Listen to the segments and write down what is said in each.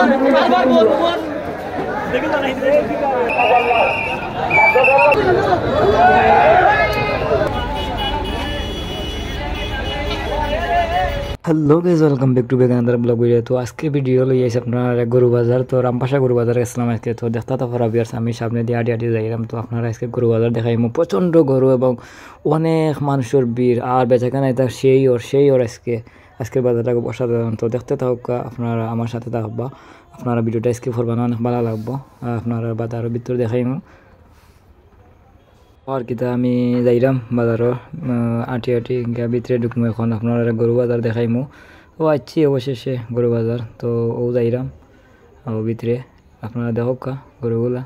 Hello guys welcome back to बेगानदार blog video. तो आज के वीडियो लो ये अपना गरु बाजार तो रामपाशा गरु बाजार गেছিলাম আজকে। তো দেখতা তো ফরা বিয়ার্স আমি সামনে দিয়ে আডি আডি যাইলাম। তো আপনারা আজকে গরু বাজার দেখাইমু প্রচন্ড গরু এবং অনেক মানুষের ভিড় আর বেচাকেনা এটা সেই ওর আজকের বাজারটা অসাধারণ। তো দেখতে থাকুক আপনারা আমার সাথে থাকবা, আপনারা ভিডিওটা স্কিপ করবেন না, অনেক ভালো লাগবে। আপনারা বাজারের ভিতর দেখাইমু আর কিতা আমি যাইরাম বাজারও আটি গিয়া ভিতরে ঢুকমু। এখন আপনারা গরু বাজার দেখাইমু। ও আছি অবশেষে গরু বাজার। তো ও যাইরাম ও ভিতরে আপনারা দেখুক গরুগুলা।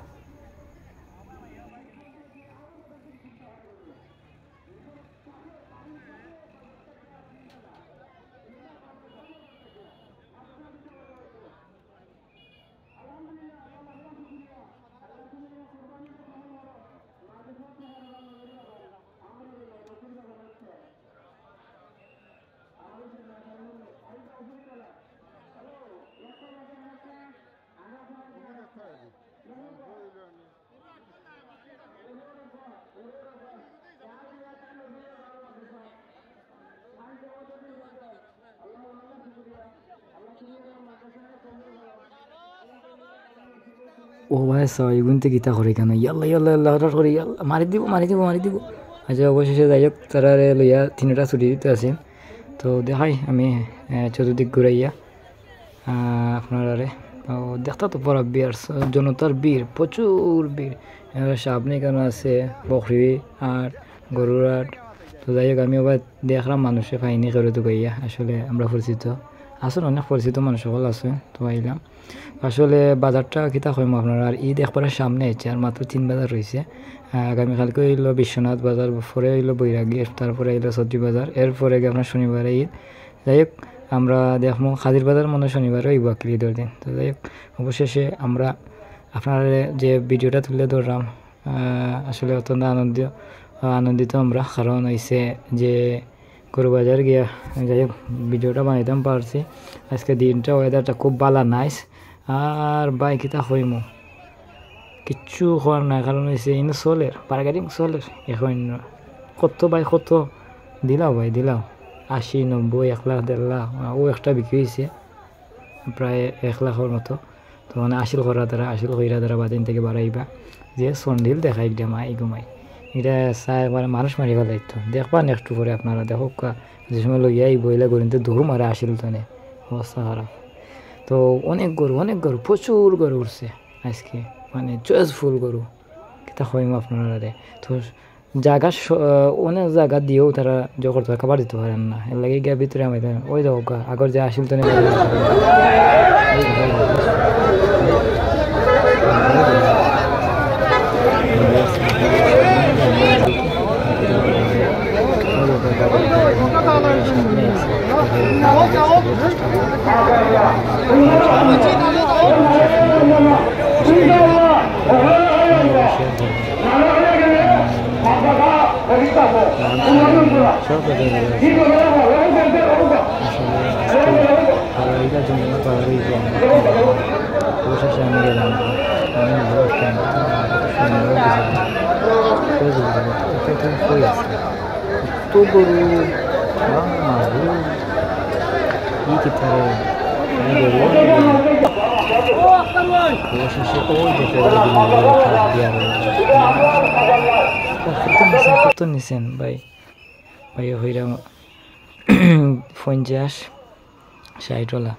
ও ভাই এগুনতে গীতা করে কেন ইয়াল্লা হঠাৎ করে ইয়াল্লা মারি দিব। আচ্ছা অবশেষে যাই হোক তারা লইয়া তিনটা ছুটি দিতে আছে। তো দেখাই আমি চতুর্দিক ঘুরাইয়া আপনারা দেখতা তো পড়া বিয়ার জনতার ভিড়, প্রচুর ভিড়। সামনে কেন আছে বকরি আর গরুর হাট। তো যাই হোক আমি আবার দেখলাম মানুষে ফাইনি করে তো গাইয়া আসলে আমরা পরিচিত আসলে অনেক পরিচিত মানুষ সকল আছে। তো আইলাম আসলে বাজারটা কিতা কইম আপনারা আর ঈদ একবারের সামনে আছে আর মাত্র 3 বাজার রয়েছে। আগামীকালকে হইলো বিশ্বনাথ বাজার, পরে হইলো বৈরাগী, তারপরে হইলো সবজি বাজার, এরপরে আপনার শনিবারে ঈদ। যাই হোক আমরা দেখবো খাদির বাজার মনে শনিবারে হইব আর ঈদের দিন। তো যাই হোক অবশেষে আমরা আপনার যে ভিডিওটা তুলে ধরলাম আসলে অত্যন্ত আনন্দিত আমরা, কারণ হইছে যে গরু বাজার গিয়া যাই হোক ভিডিওটা বানাইতাম পারছি। আজকে দিনটা ওয়েদারটা খুব ভালো নাইস আর বাইকিটা হইমু কিচ্ছু হওয়ার না, কারণ হয়েছে ইন সোলের বার্গেনিং সোলের এখন কত দিলাও 80, 90, 1 লাখ 1.5 লাখ ও একটা বিক্রি হয়েছে প্রায় 1 লাখের মতো। তো মানে আসিল কইরা দ্বারা বাদিন থেকে বাড়াইবা যে সন্ডিল দেখাই মাই ঘুমাই এটা চাই মানে মানুষ মারি ফেলাইতো দেখবা নেক্সট পরে আপনারা দেখো যে সময় লইয়াই বইলা গরিতে দৌড় মারে আসিল তো অবস্থা খারাপ। তো অনেক গরু প্রচুর গরু উঠছে আজকে, মানে চয়েসফুল গরু কিতা হইম আপনারা। তো জায়গা অনেক জায়গা দিয়েও তারা জগর খাবার দিতে পারেন না, এর লাগে গিয়ে ভিতরে আমি ওই দেখো আগর যে আসিল তো অবশেষে আমি গেলাম তো গরু কি কিতারে অবশেষে ওই কত নিছেন ভাই হইরাম 50-60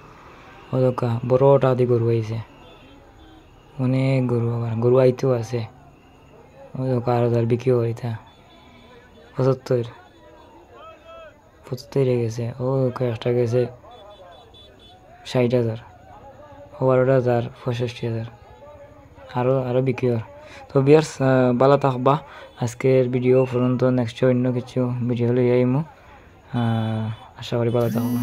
ওদকা বড়টা দিয়ে গরু আইছে, অনেক গরু আইতেও আছে। ওদকা আর বিক্রি হইতা 75 গেছে। ও একটা গেছে 60,000, 12,000, 65,000 আরো বিক্রি হয়। তো বিয়ার্স ভালো থাকবা। আজকের ভিডিও পর্যন্ত নেক্সট অন্য কিছু ভিডিও লই আইমু, আশা করি ভালো থাকবা।